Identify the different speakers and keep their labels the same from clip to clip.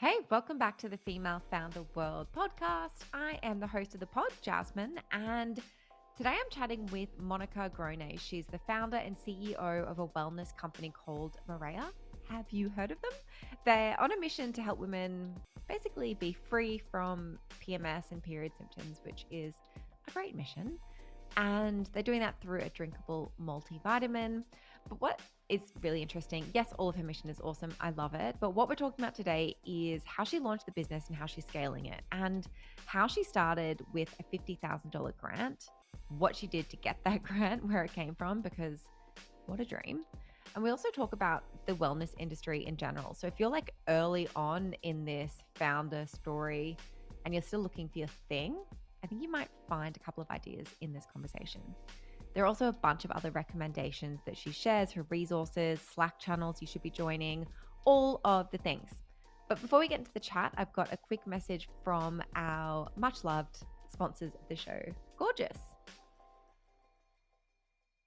Speaker 1: Hey, welcome back to the Female Founder World podcast. I am the host of the pod, Jasmine, and today I'm chatting with Monica Grohne. She's the founder and CEO of a wellness company called Marea. Have you heard of them? They're on a mission to help women basically be free from PMS and period symptoms, which is a great mission. And they're doing that through a drinkable multivitamin. But what is really interesting, yes, all of her mission is awesome. I love it. But what we're talking about today is how she launched the business and how she's scaling it, and how she started with a $50,000 grant, what she did to get that grant, where it came from, because what a dream. And we also talk about the wellness industry in general. So if you're like early on in this founder story and you're still looking for your thing, I think you might find a couple of ideas in this conversation. There are also a bunch of other recommendations that she shares, her resources, Slack channels you should be joining, all of the things. But before we get into the chat, I've got a quick message from our much loved sponsors of the show, Gorgeous.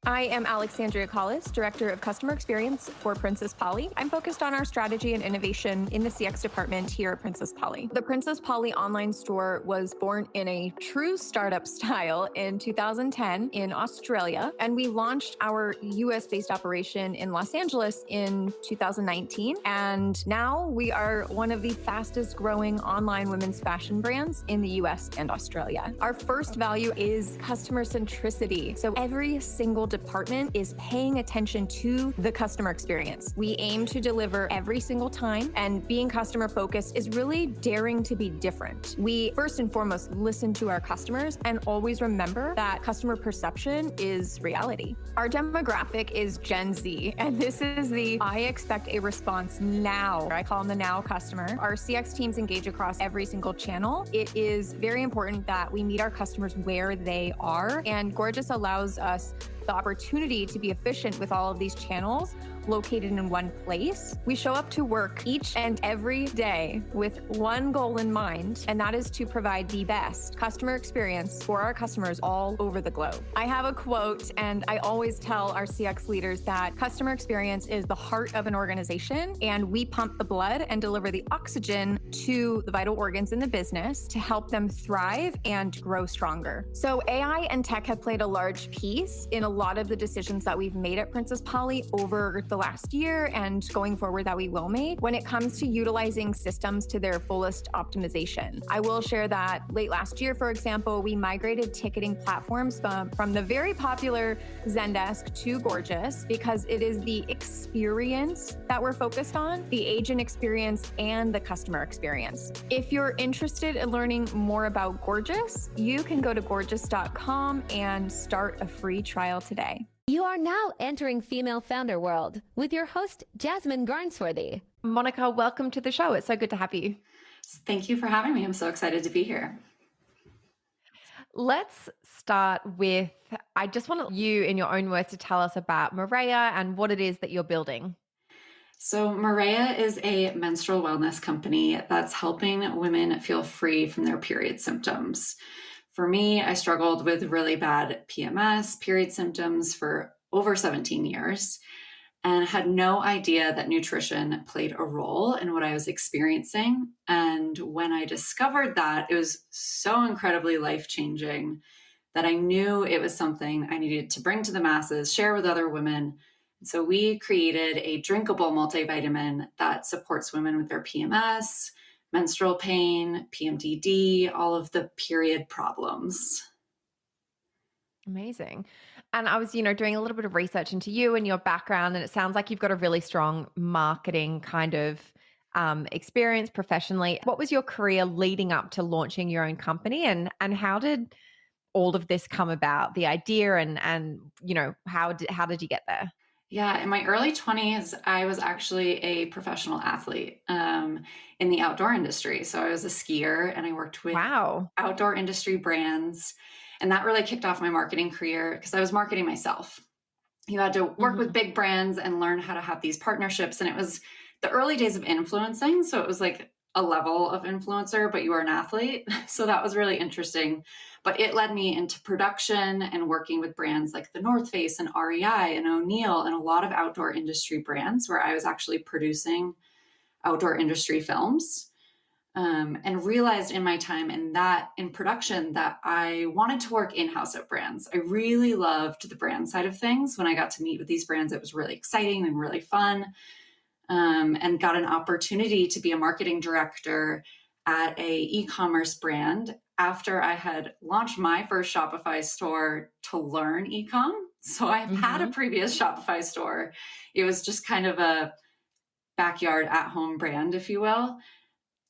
Speaker 2: I am Alexandria Collis, Director of Customer Experience for Princess Polly. I'm focused on our strategy and innovation in the CX department here at Princess Polly. The Princess Polly online store was born in a true startup style in 2010 in Australia, and we launched our US-based operation in Los Angeles in 2019. And now we are one of the fastest growing online women's fashion brands in the US and Australia. Our first value is customer centricity. So every single department is paying attention to the customer experience. We aim to deliver every single time, and being customer focused is really daring to be different. We first and foremost listen to our customers and always remember that customer perception is reality. Our demographic is Gen Z, and this is the I expect a response now. I call them the now customer. Our CX teams engage across every single channel. It is very important that we meet our customers where they are, and Gorgeous allows us the opportunity to be efficient with all of these channels located in one place. We show up to work each and every day with one goal in mind, and that is to provide the best customer experience for our customers all over the globe. I have a quote, and I always tell our CX leaders that customer experience is the heart of an organization, and we pump the blood and deliver the oxygen to the vital organs in the business to help them thrive and grow stronger. So AI and tech have played a large piece in a lot of the decisions that we've made at Princess Polly over the last year and going forward that we will make when it comes to utilizing systems to their fullest optimization. I will share that late last year, for example, we migrated ticketing platforms from the very popular Zendesk to Gorgeous because it is the experience that we're focused on, the agent experience and the customer experience. If you're interested in learning more about Gorgeous, you can go to gorgeous.com and start a free trial today.
Speaker 3: You are now entering Female Founder World with your host, Jasmine Garnsworthy.
Speaker 1: Monica, welcome to the show. It's so good to have you.
Speaker 4: Thank you for having me. I'm so excited to be here.
Speaker 1: Let's start with, I just want you in your own words to tell us about Marea and what it is that you're building.
Speaker 4: So Marea is a menstrual wellness company that's helping women feel free from their period symptoms. For me, I struggled with really bad PMS, period symptoms for over 17 years and had no idea that nutrition played a role in what I was experiencing. And when I discovered that, it was so incredibly life-changing that I knew it was something I needed to bring to the masses, share with other women. And so we created a drinkable multivitamin that supports women with their PMS, menstrual pain, PMDD, all of the period problems.
Speaker 1: Amazing. And I was, doing a little bit of research into you and your background, and it sounds like you've got a really strong marketing kind of experience professionally. What was your career leading up to launching your own company, and how did all of this come about, the idea, and how did you get there?
Speaker 4: Yeah, in my early 20s, I was actually a professional athlete in the outdoor industry. So I was a skier and I worked with outdoor industry brands. And that really kicked off my marketing career because I was marketing myself. You had to work with big brands and learn how to have these partnerships. And it was the early days of influencing. So it was like a level of influencer, but you were an athlete. So that was really interesting. But it led me into production and working with brands like the North Face and REI and O'Neill and a lot of outdoor industry brands where I was actually producing outdoor industry films. and realized in my time in production that I wanted to work in-house at brands. I really loved the brand side of things. When I got to meet with these brands, it was really exciting and really fun, and got an opportunity to be a marketing director at a e-commerce brand after I had launched my first Shopify store to learn Ecomm. So I've had a previous Shopify store. It was just kind of a backyard at-home brand, if you will,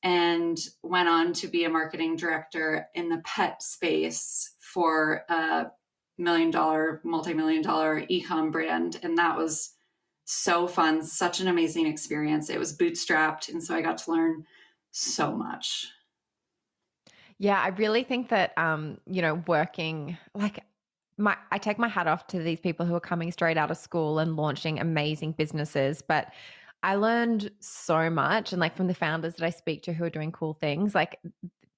Speaker 4: and went on to be a marketing director in the pet space for a multi-million dollar e-com brand. And that was so fun, such an amazing experience. It was bootstrapped. And so I got to learn so much.
Speaker 1: Yeah, I really think that, working like I take my hat off to these people who are coming straight out of school and launching amazing businesses. But I learned so much. And like from the founders that I speak to who are doing cool things, like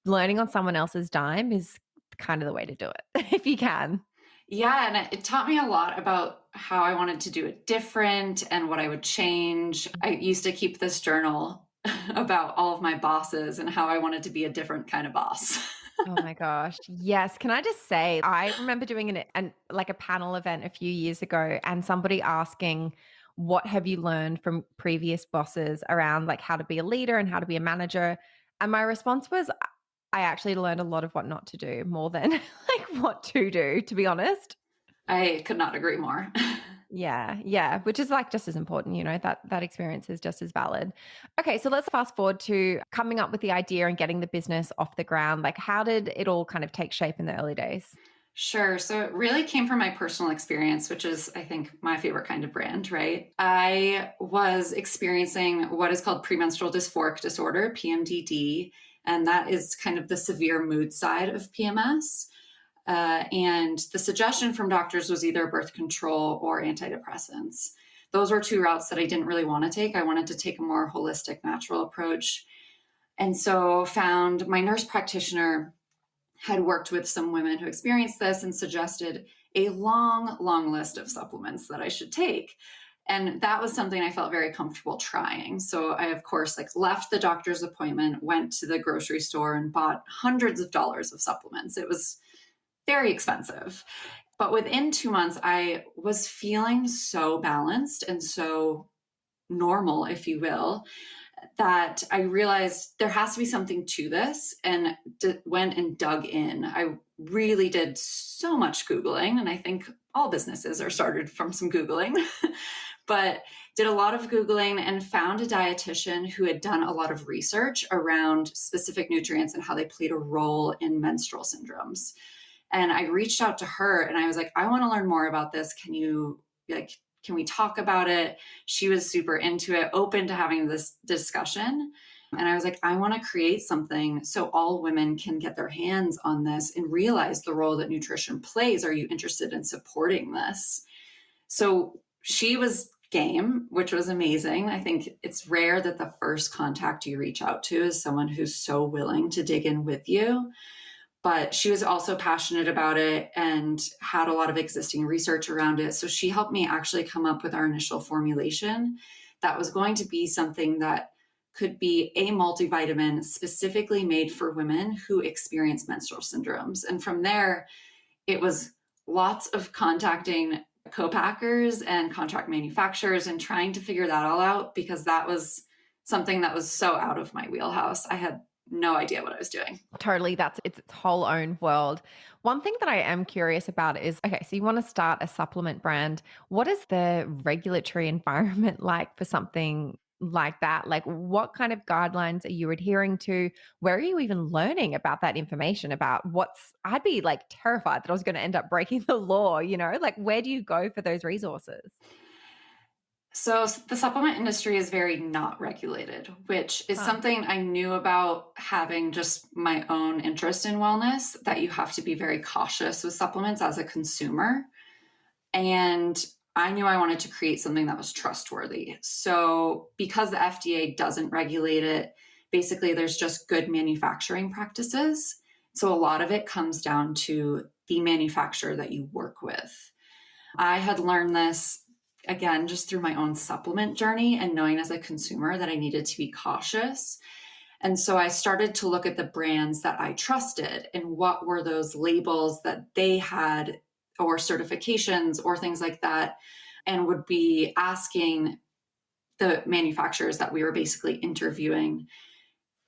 Speaker 1: learning on someone else's dime is kind of the way to do it if you can.
Speaker 4: Yeah. And it taught me a lot about how I wanted to do it different and what I would change. I used to keep this journal about all of my bosses and how I wanted to be a different kind of boss.
Speaker 1: Oh my gosh. Yes. Can I just say, I remember doing like a panel event a few years ago and somebody asking, what have you learned from previous bosses around like how to be a leader and how to be a manager? And my response was, I actually learned a lot of what not to do more than like what to do, to be honest.
Speaker 4: I could not agree more.
Speaker 1: Yeah, which is like just as important, that experience is just as valid. Okay, so let's fast forward to coming up with the idea and getting the business off the ground. Like how did it all kind of take shape in the early days?
Speaker 4: Sure. So it really came from my personal experience, which is, I think, my favorite kind of brand, right? I was experiencing what is called premenstrual dysphoric disorder, PMDD, and that is kind of the severe mood side of PMS. And the suggestion from doctors was either birth control or antidepressants. Those were two routes that I didn't really want to take. I wanted to take a more holistic, natural approach. And so found my nurse practitioner had worked with some women who experienced this and suggested a long, long list of supplements that I should take. And that was something I felt very comfortable trying. So I, of course, left the doctor's appointment, went to the grocery store and bought hundreds of dollars of supplements. It was very expensive. But within 2 months, I was feeling so balanced and so normal, if you will, that I realized there has to be something to this, and went and dug in. I really did so much Googling, and I think all businesses are started from some Googling, but did a lot of Googling and found a dietitian who had done a lot of research around specific nutrients and how they played a role in menstrual syndromes. And I reached out to her and I was like, I want to learn more about this. Can we talk about it? She was super into it, open to having this discussion. And I was like, I want to create something so all women can get their hands on this and realize the role that nutrition plays. Are you interested in supporting this? So she was game, which was amazing. I think it's rare that the first contact you reach out to is someone who's so willing to dig in with you. But she was also passionate about it and had a lot of existing research around it. So she helped me actually come up with our initial formulation that was going to be something that could be a multivitamin specifically made for women who experience menstrual syndromes. And from there, it was lots of contacting co-packers and contract manufacturers and trying to figure that all out, because that was something that was so out of my wheelhouse. I had no idea what I was doing.
Speaker 1: Totally. That's its whole own world. One thing that I am curious about is, okay, so you want to start a supplement brand. What is the regulatory environment like for something like that? Like what kind of guidelines are you adhering to? Where are you even learning about that information about I'd be like terrified that I was going to end up breaking the law, like where do you go for those resources?
Speaker 4: So the supplement industry is very not regulated, which is something I knew about having just my own interest in wellness, that you have to be very cautious with supplements as a consumer. And I knew I wanted to create something that was trustworthy. So because the FDA doesn't regulate it, basically there's just good manufacturing practices. So a lot of it comes down to the manufacturer that you work with. I had learned this again, just through my own supplement journey and knowing as a consumer that I needed to be cautious. And so I started to look at the brands that I trusted and what were those labels that they had or certifications or things like that, and would be asking the manufacturers that we were basically interviewing,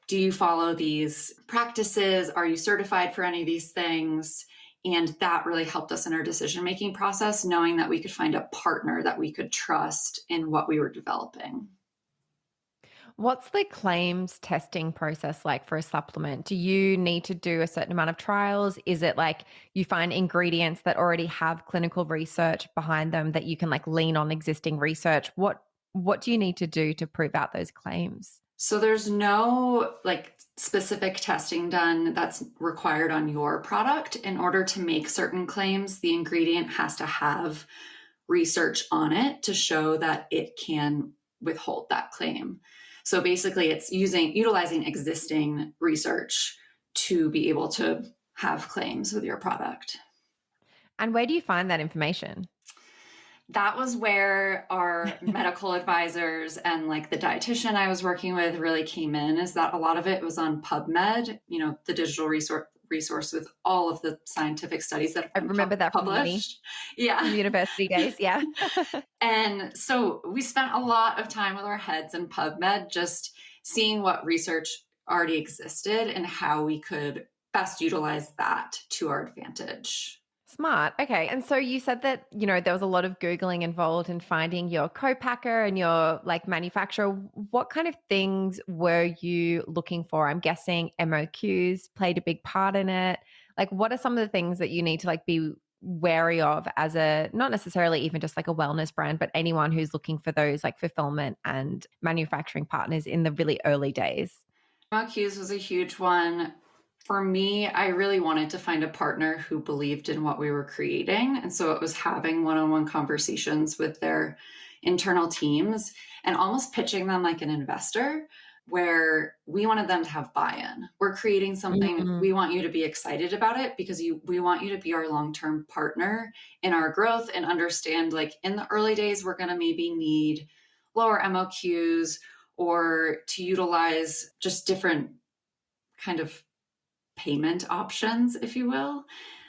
Speaker 4: do you follow these practices? Are you certified for any of these things? And that really helped us in our decision-making process, knowing that we could find a partner that we could trust in what we were developing.
Speaker 1: What's the claims testing process like for a supplement? Do you need to do a certain amount of trials? Is it like you find ingredients that already have clinical research behind them that you can like lean on existing research? What do you need to do to prove out those claims?
Speaker 4: So there's no like specific testing done that's required on your product. In order to make certain claims, the ingredient has to have research on it to show that it can withhold that claim. So basically it's utilizing existing research to be able to have claims with your product.
Speaker 1: And where do you find that information?
Speaker 4: That was where our medical advisors and like the dietitian I was working with really came in, is that a lot of it was on PubMed, the digital resource with all of the scientific studies that have been
Speaker 1: that from
Speaker 4: published.
Speaker 1: From university days. Yeah.
Speaker 4: And so we spent a lot of time with our heads in PubMed, just seeing what research already existed and how we could best utilize that to our advantage.
Speaker 1: Smart. Okay. And so you said that, there was a lot of Googling involved in finding your co-packer and your like manufacturer. What kind of things were you looking for? I'm guessing MOQs played a big part in it. Like, what are some of the things that you need to like be wary of as not necessarily even just like a wellness brand, but anyone who's looking for those like fulfillment and manufacturing partners in the really early days?
Speaker 4: MOQs was a huge one. For me, I really wanted to find a partner who believed in what we were creating. And so it was having one-on-one conversations with their internal teams and almost pitching them like an investor, where we wanted them to have buy-in. We're creating something, we want you to be excited about it because we want you to be our long-term partner in our growth, and understand like in the early days, we're going to maybe need lower MOQs or to utilize just different kind of payment options, if you will.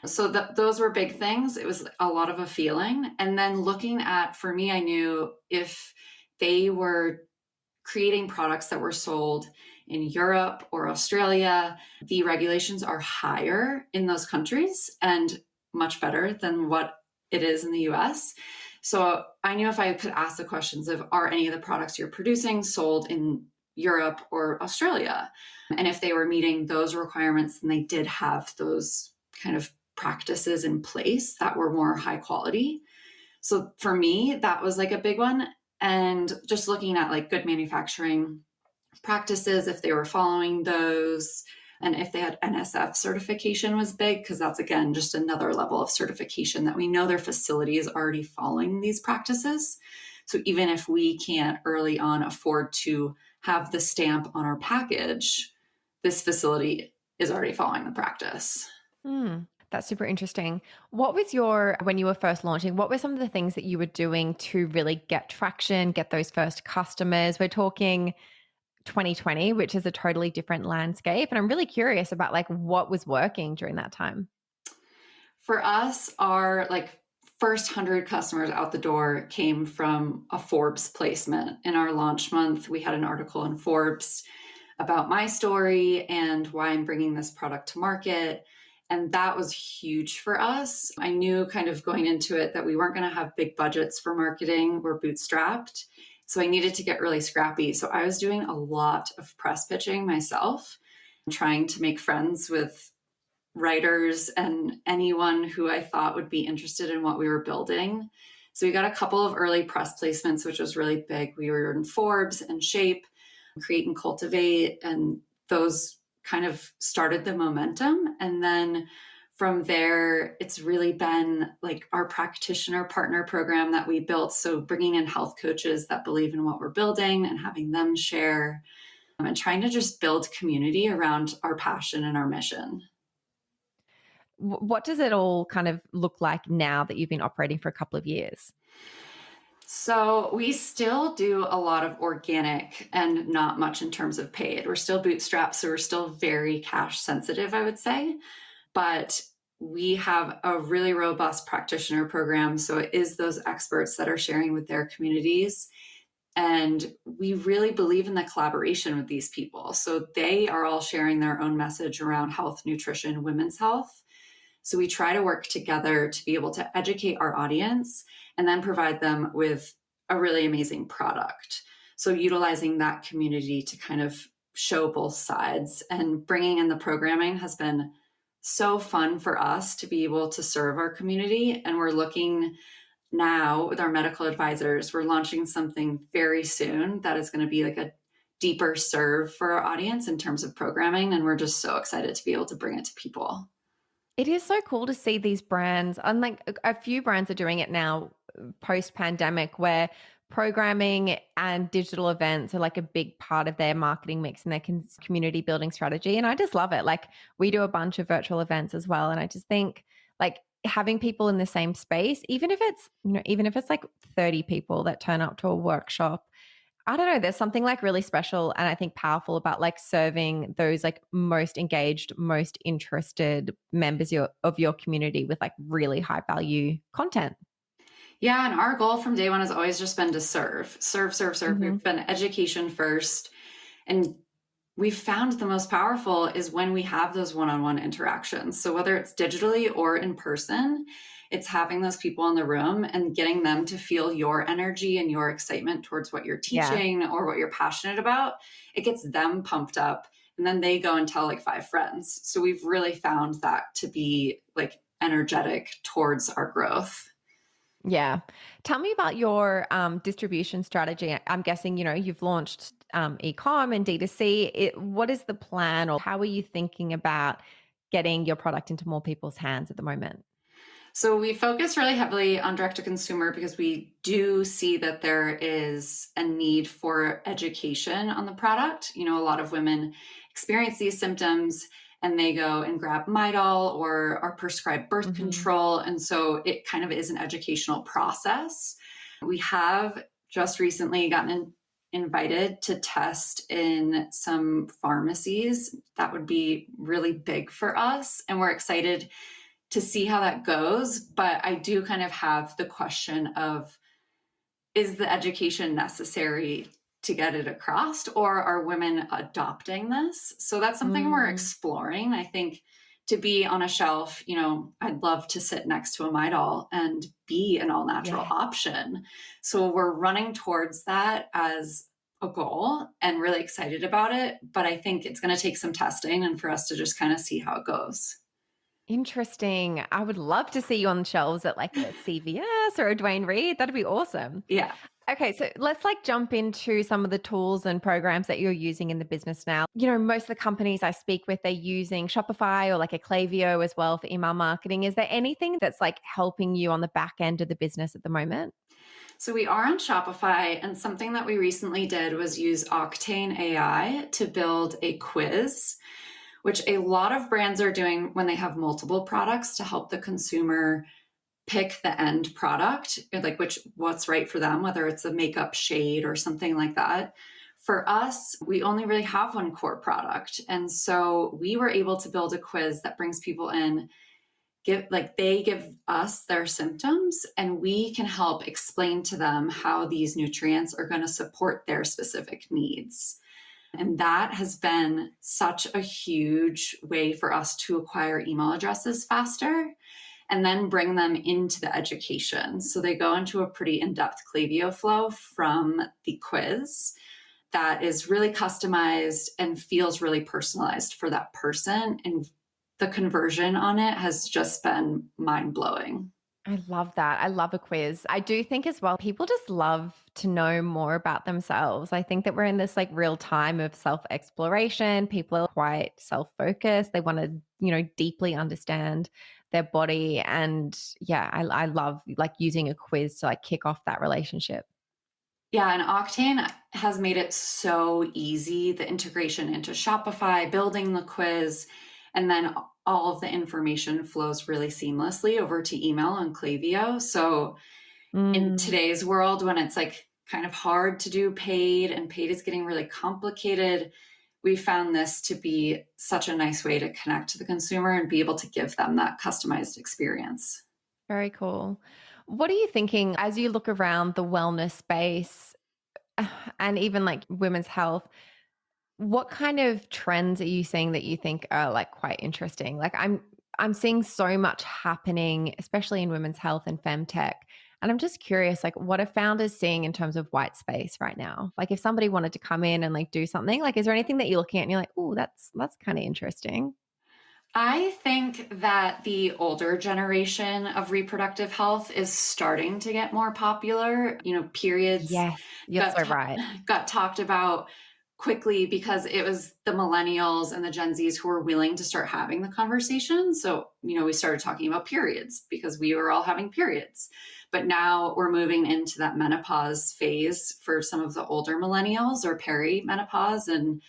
Speaker 4: So those were big things. It was a lot of a feeling. And then looking at, for me, I knew if they were creating products that were sold in Europe or Australia, the regulations are higher in those countries and much better than what it is in the US. So I knew if I could ask the questions of, are any of the products you're producing sold in Europe or Australia? And if they were meeting those requirements, then they did have those kind of practices in place that were more high quality. So for me, that was like a big one. And just looking at like good manufacturing practices, if they were following those, and if they had NSF certification was big, because that's, again, just another level of certification that we know their facility is already following these practices. So even if we can't early on afford to have the stamp on our package, this facility is already following the practice.
Speaker 1: That's super interesting. What was when you were first launching, what were some of the things that you were doing to really get traction, get those first customers? We're talking 2020, which is a totally different landscape. And I'm really curious about like what was working during that time.
Speaker 4: For us, our like first 100 customers out the door came from a Forbes placement. In our launch month, we had an article in Forbes about my story and why I'm bringing this product to market. And that was huge for us. I knew kind of going into it that we weren't going to have big budgets for marketing. We're bootstrapped. So I needed to get really scrappy. So I was doing a lot of press pitching myself, trying to make friends with writers and anyone who I thought would be interested in what we were building. So we got a couple of early press placements, which was really big. We were in Forbes and Shape, Create and Cultivate, and those kind of started the momentum. And then from there, it's really been like our practitioner partner program that we built. So bringing in health coaches that believe in what we're building and having them share, and trying to just build community around our passion and our mission.
Speaker 1: What does it all kind of look like now that you've been operating for a couple of years?
Speaker 4: So we still do a lot of organic and not much in terms of paid. We're still bootstrapped, so we're still very cash sensitive, I would say. But we have a really robust practitioner program. So it is those experts that are sharing with their communities. And we really believe in the collaboration with these people. So they are all sharing their own message around health, nutrition, women's health. So we try to work together to be able to educate our audience and then provide them with a really amazing product. So utilizing that community to kind of show both sides and bringing in the programming has been so fun for us to be able to serve our community. And we're looking now with our medical advisors, we're launching something very soon that is going to be like a deeper serve for our audience in terms of programming. And we're just so excited to be able to bring it to people.
Speaker 1: It is so cool to see these brands, unlike a few brands are doing it now post-pandemic, where programming and digital events are like a big part of their marketing mix and their community building strategy. And I just love it. Like we do a bunch of virtual events as well. And I just think like having people in the same space, even if it's like 30 people that turn up to a workshop, I don't know, there's something like really special and I think powerful about like serving those like most engaged, most interested members of your community with like really high value content.
Speaker 4: Yeah, and our goal from day one has always just been to serve.
Speaker 1: Mm-hmm.
Speaker 4: We've been education first. And we've found the most powerful is when we have those one-on-one interactions. So whether it's digitally or in person, it's having those people in the room and getting them to feel your energy and your excitement towards what you're teaching or what you're passionate about. It gets them pumped up and then they go and tell like 5 friends. So we've really found that to be like energetic towards our growth.
Speaker 1: Yeah. Tell me about your distribution strategy. I'm guessing, you've launched Ecomm and D2C. What is the plan or how are you thinking about getting your product into more people's hands at the moment?
Speaker 4: So we focus really heavily on direct to consumer because we do see that there is a need for education on the product. A lot of women experience these symptoms and they go and grab Midol or are prescribed birth control. And so it kind of is an educational process. We have just recently gotten invited to test in some pharmacies. That would be really big for us. And we're excited to see how that goes. But I do kind of have the question of, is the education necessary to get it across, or are women adopting this? So that's something we're exploring. I think to be on a shelf, I'd love to sit next to a Midol and be an all natural option. So we're running towards that as a goal and really excited about it. But I think it's going to take some testing and for us to just kind of see how it goes.
Speaker 1: Interesting. I would love to see you on shelves at like a CVS or a Dwayne Reed. That'd be awesome.
Speaker 4: Yeah.
Speaker 1: Okay, so let's like jump into some of the tools and programs that you're using in the business now. Most of the companies I speak with, they're using Shopify or like a Klaviyo as well for email marketing. Is there anything that's like helping you on the back end of the business at the moment?
Speaker 4: So we are on Shopify, and something that we recently did was use octane.ai to build a quiz, which a lot of brands are doing when they have multiple products to help the consumer pick the end product, like what's right for them, whether it's a makeup shade or something like that. For us, we only really have one core product. And so we were able to build a quiz that brings people in, they give us their symptoms and we can help explain to them how these nutrients are going to support their specific needs. And that has been such a huge way for us to acquire email addresses faster and then bring them into the education. So they go into a pretty in-depth Klaviyo flow from the quiz that is really customized and feels really personalized for that person. And the conversion on it has just been mind-blowing.
Speaker 1: I love that. I love a quiz. I do think as well, people just love to know more about themselves. I think that we're in this like real time of self-exploration. People are quite self-focused. They want to, deeply understand their body. And yeah, I love like using a quiz to like kick off that relationship.
Speaker 4: Yeah, and Octane has made it so easy, the integration into Shopify, building the quiz, and then all of the information flows really seamlessly over to email and Klaviyo. So in
Speaker 1: Mm.
Speaker 4: today's world, when it's like kind of hard to do paid and paid is getting really complicated, we found this to be such a nice way to connect to the consumer and be able to give them that customized experience.
Speaker 1: Very cool. What are you thinking as you look around the wellness space and even like women's health? What kind of trends are you seeing that you think are like quite interesting? Like I'm seeing so much happening, especially in women's health and femtech. And I'm just curious, like what are founders seeing in terms of white space right now? Like if somebody wanted to come in and like do something, like is there anything that you're looking at and you're like, oh, that's kind of interesting?
Speaker 4: I think that the older generation of reproductive health is starting to get more popular. Periods
Speaker 1: Yes, you're
Speaker 4: got
Speaker 1: so right.
Speaker 4: got talked about quickly because it was the millennials and the Gen Zs who were willing to start having the conversation. So, we started talking about periods because we were all having periods. But now we're moving into that menopause phase for some of the older millennials or perimenopause. And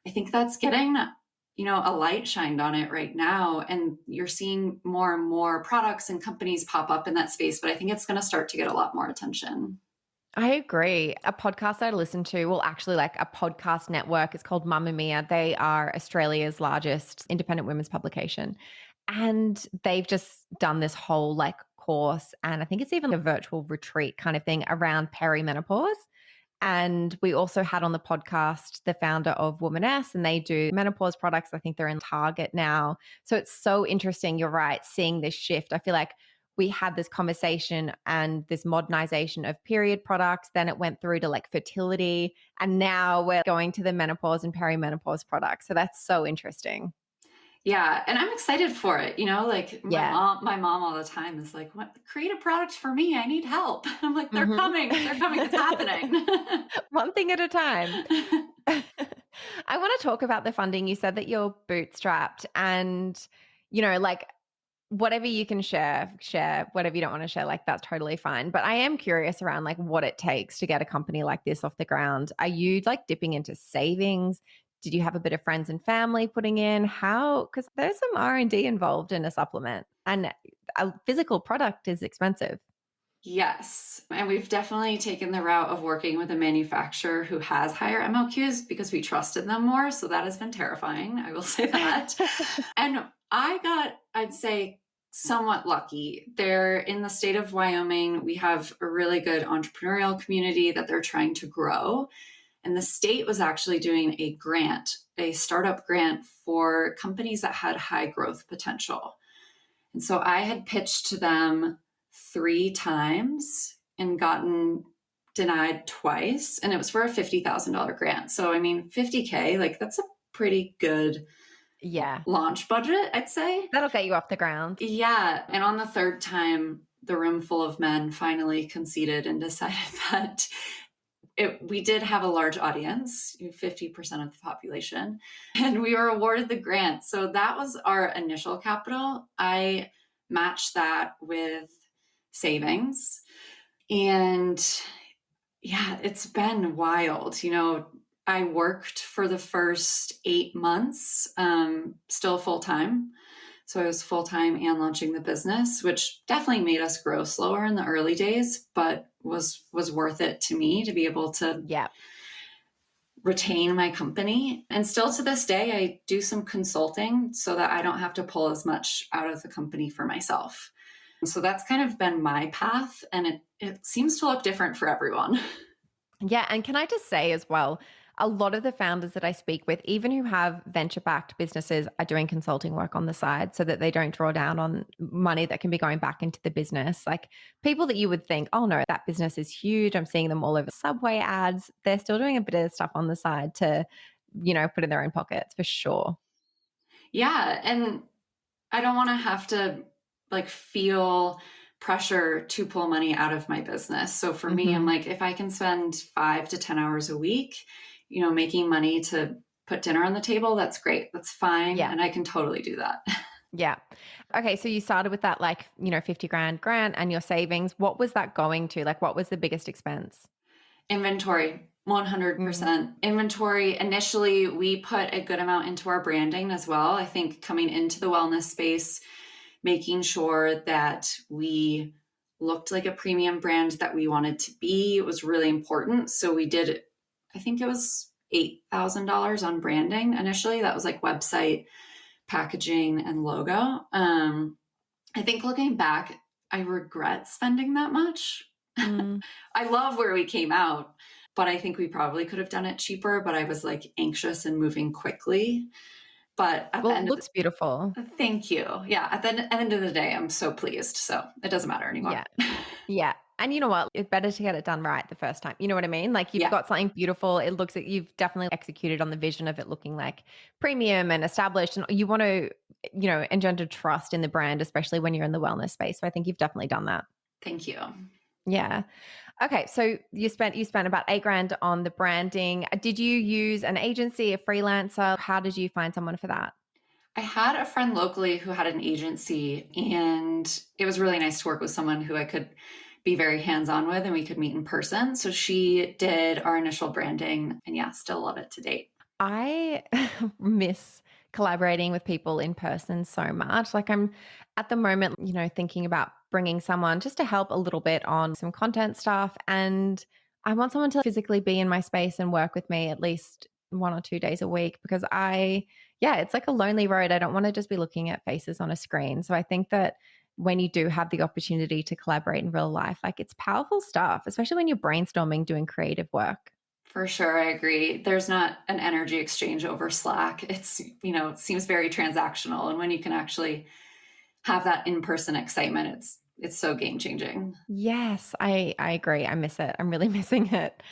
Speaker 4: I think that's getting, a light shined on it right now. And you're seeing more and more products and companies pop up in that space. But I think it's going to start to get a lot more attention.
Speaker 1: I agree. A podcast I listen to, well, actually, like a podcast network, it's called Marea. They are Australia's largest independent women's publication. And they've just done this whole like course. And I think it's even a virtual retreat kind of thing around perimenopause. And we also had on the podcast the founder of Woman-S, and they do menopause products. I think they're in Target now. So it's so interesting. You're right, seeing this shift. I feel like we had this conversation and this modernization of period products. Then it went through to like fertility. And now we're going to the menopause and perimenopause products. So that's so interesting.
Speaker 4: Yeah. And I'm excited for it. Like
Speaker 1: Yeah.
Speaker 4: my mom all the time is like, what, create a product for me. I need help. I'm like, they're
Speaker 1: Mhm.
Speaker 4: coming. They're coming. It's happening.
Speaker 1: One thing at a time. I want to talk about the funding. You said that you're bootstrapped and, like whatever you can share, whatever you don't want to share, like that's totally fine. But I am curious around like what it takes to get a company like this off the ground. Are you like dipping into savings? Did you have a bit of friends and family putting in? How? Because there's some R&D involved in a supplement and a physical product is expensive.
Speaker 4: Yes. And we've definitely taken the route of working with a manufacturer who has higher MOQs because we trusted them more. So that has been terrifying. I will say that. And I'd say, somewhat lucky. They're in the state of Wyoming. We have a really good entrepreneurial community that they're trying to grow. And the state was actually doing a startup grant for companies that had high growth potential. And so I had pitched to them 3 times and gotten denied twice. And it was for a $50,000 grant. So, I mean, $50K, like that's a pretty good
Speaker 1: Yeah.
Speaker 4: launch budget, I'd say.
Speaker 1: That'll get you off the ground.
Speaker 4: Yeah. And on the 3rd time, the room full of men finally conceded and decided that we did have a large audience, 50% of the population, and we were awarded the grant. So that was our initial capital. I matched that with savings. And yeah, it's been wild. I worked for the first 8 months, still full time. So I was full time and launching the business, which definitely made us grow slower in the early days, but was worth it to me to be able to retain my company. And still to this day, I do some consulting so that I don't have to pull as much out of the company for myself. So that's kind of been my path, and it seems to look different for everyone.
Speaker 1: Yeah. And can I just say as well, a lot of the founders that I speak with, even who have venture-backed businesses, are doing consulting work on the side so that they don't draw down on money that can be going back into the business. Like people that you would think, oh no, that business is huge. I'm seeing them all over Subway ads. They're still doing a bit of stuff on the side to, put in their own pockets for sure.
Speaker 4: Yeah. And I don't want to have to like feel pressure to pull money out of my business. So for me, I'm like, if I can spend 5 to 10 hours a week, making money to put dinner on the table, that's great. That's fine.
Speaker 1: Yeah.
Speaker 4: And I can totally do that.
Speaker 1: Yeah. Okay. So you started with that 50 grand grant and your savings. What was that going to? Like, what was the biggest expense?
Speaker 4: Inventory, 100%. Inventory. Initially, we put a good amount into our branding as well. I think coming into the wellness space, making sure that we looked like a premium brand that we wanted to be. It was really important. So we did, I think it was $8,000 on branding initially. That was like website, packaging, and logo. I think looking back, I regret spending that much. I love where we came out, but I think we probably could have done it cheaper, but I was like anxious and moving quickly. But at the end
Speaker 1: it looks beautiful.
Speaker 4: Thank you. Yeah. At the end of the day, I'm so pleased. So it doesn't matter anymore.
Speaker 1: Yeah. Yeah. And you know what? It's better to get it done right the first time. You know what I mean? Like you've got something beautiful. It looks like you've definitely executed on the vision of it looking like premium and established. And you want to, engender trust in the brand, especially when you're in the wellness space. So I think you've definitely done that.
Speaker 4: Thank you.
Speaker 1: Yeah. Okay. So you spent about $8,000 on the branding. Did you use an agency, a freelancer? How did you find someone for that?
Speaker 4: I had a friend locally who had an agency, and it was really nice to work with someone who I could be very hands-on with and we could meet in person. So she did our initial branding, and still love it to date.
Speaker 1: I miss collaborating with people in person so much. Like I'm at the moment, thinking about bringing someone just to help a little bit on some content stuff. And I want someone to physically be in my space and work with me at least 1 or 2 days a week because it's like a lonely road. I don't want to just be looking at faces on a screen. So I think that when you do have the opportunity to collaborate in real life, like it's powerful stuff, especially when you're brainstorming, doing creative work.
Speaker 4: For sure. I agree. There's not an energy exchange over Slack. It's, it seems very transactional. And when you can actually have that in-person excitement, it's so game changing.
Speaker 1: Yes, I agree. I miss it. I'm really missing it.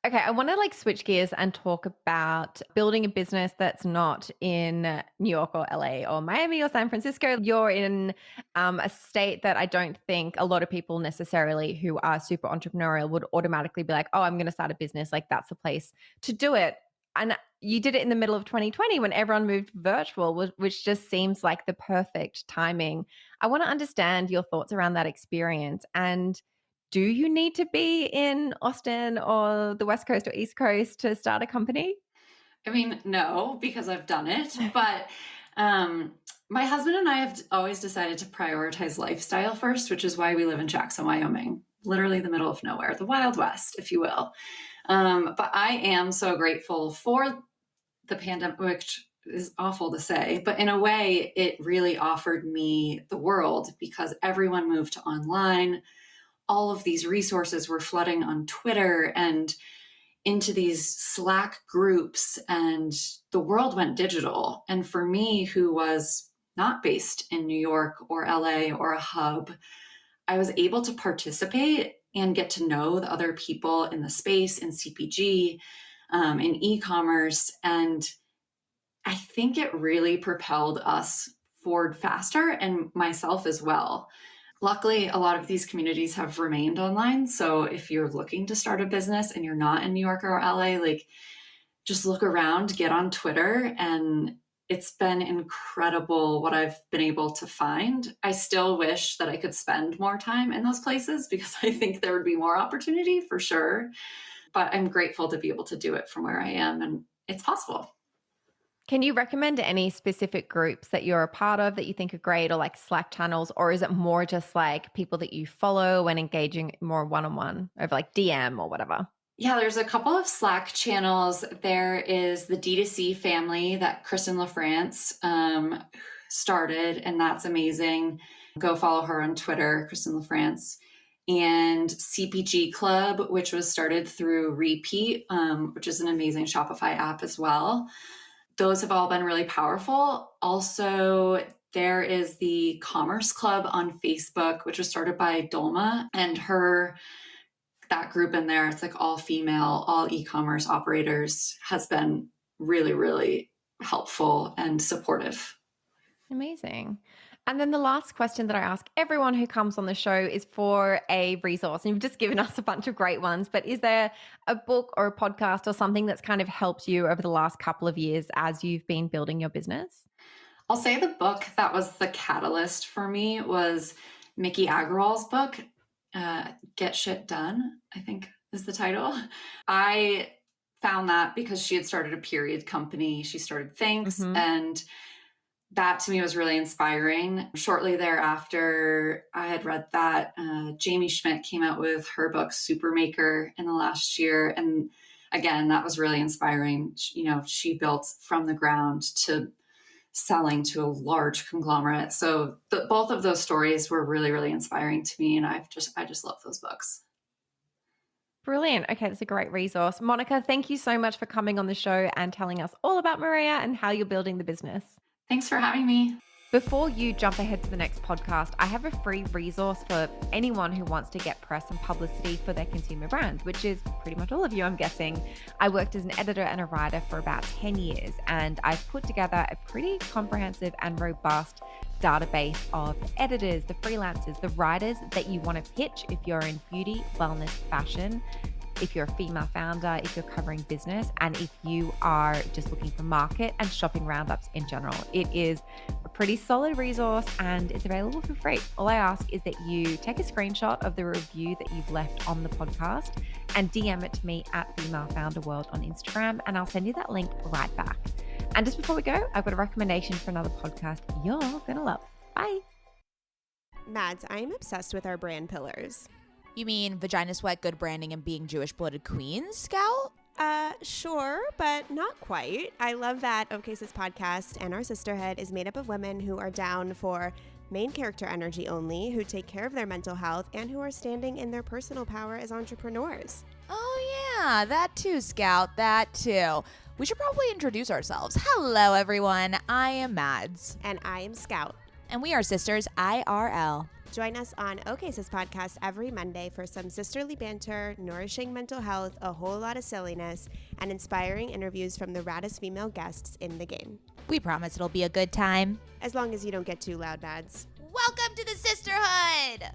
Speaker 1: Okay, I want to switch gears and talk about building a business that's not in New York or LA or Miami or San Francisco. You're in a state that I don't think a lot of people necessarily who are super entrepreneurial would automatically be like, oh, I'm going to start a business. Like that's the place to do it. And you did it in the middle of 2020 when everyone moved virtual, which just seems like the perfect timing. I want to understand your thoughts around that experience. And do you need to be in Austin or the West Coast or East Coast to start a company?
Speaker 4: I mean, no, because I've done it. But my husband and I have always decided to prioritize lifestyle first, which is why we live in Jackson, Wyoming, literally the middle of nowhere, the Wild West, if you will. But I am so grateful for the pandemic, which is awful to say, but in a way, it really offered me the world because everyone moved to online. All of these resources were flooding on Twitter and into these Slack groups, and the world went digital. And for me, who was not based in New York or LA or a hub, I was able to participate and get to know the other people in the space, in CPG, in e-commerce. And I think it really propelled us forward faster, and myself as well. Luckily, a lot of these communities have remained online. So if you're looking to start a business and you're not in New York or LA, just look around, get on Twitter, and it's been incredible what I've been able to find. I still wish that I could spend more time in those places because I think there would be more opportunity for sure. But I'm grateful to be able to do it from where I am, and it's possible.
Speaker 1: Can you recommend any specific groups that you're a part of that you think are great, or Slack channels, or is it more just people that you follow and engaging more one-on-one over DM or whatever?
Speaker 4: Yeah, there's a couple of Slack channels. There is the D2C family that Kristen LaFrance started, and that's amazing. Go follow her on Twitter, Kristen LaFrance. And CPG Club, which was started through Repeat, which is an amazing Shopify app as well. Those have all been really powerful. Also, there is the Commerce Club on Facebook, which was started by Dolma, and that group in there, it's all female, all e-commerce operators, has been really, really helpful and supportive.
Speaker 1: Amazing. And then the last question that I ask everyone who comes on the show is for a resource. And you've just given us a bunch of great ones, but is there a book or a podcast or something that's kind of helped you over the last couple of years as you've been building your business?
Speaker 4: I'll say the book that was the catalyst for me was Mickey Agarwal's book, Get Shit Done, I think is the title. I found that because she had started a period company. She started Thanks, and that to me was really inspiring. Shortly thereafter, I had read that Jaime Schmidt came out with her book Supermaker in the last year. And again, that was really inspiring. She built from the ground to selling to a large conglomerate. So both of those stories were really, really inspiring to me. And I just love those books.
Speaker 1: Brilliant. Okay, that's a great resource. Monica, thank you so much for coming on the show and telling us all about Marea and how you're building the business.
Speaker 4: Thanks for having me.
Speaker 1: Before you jump ahead to the next podcast, I have a free resource for anyone who wants to get press and publicity for their consumer brand, which is pretty much all of you, I'm guessing. I worked as an editor and a writer for about 10 years, and I've put together a pretty comprehensive and robust database of the editors, the freelancers, the writers that you want to pitch if you're in beauty, wellness, fashion, if you're a female founder, if you're covering business, and if you are just looking for market and shopping roundups in general. It is a pretty solid resource and it's available for free. All I ask is that you take a screenshot of the review that you've left on the podcast and DM it to me at Female Founder World on Instagram, and I'll send you that link right back. And just before we go, I've got a recommendation for another podcast you're gonna love. Bye.
Speaker 5: Mads, I am obsessed with our brand pillars.
Speaker 6: You mean vagina sweat, good branding, and being Jewish blooded queens, Scout?
Speaker 5: Sure, but not quite. I love that OkaySis podcast and our sisterhood is made up of women who are down for main character energy only, who take care of their mental health, and who are standing in their personal power as entrepreneurs.
Speaker 6: Oh yeah, that too, Scout, that too. We should probably introduce ourselves. Hello, everyone. I am Mads.
Speaker 5: And I am Scout.
Speaker 6: And we are sisters IRL.
Speaker 5: Join us on OkaySis podcast every Monday for some sisterly banter, nourishing mental health, a whole lot of silliness, and inspiring interviews from the raddest female guests in the game.
Speaker 6: We promise it'll be a good time.
Speaker 5: As long as you don't get too loud, Mads.
Speaker 6: Welcome to the sisterhood!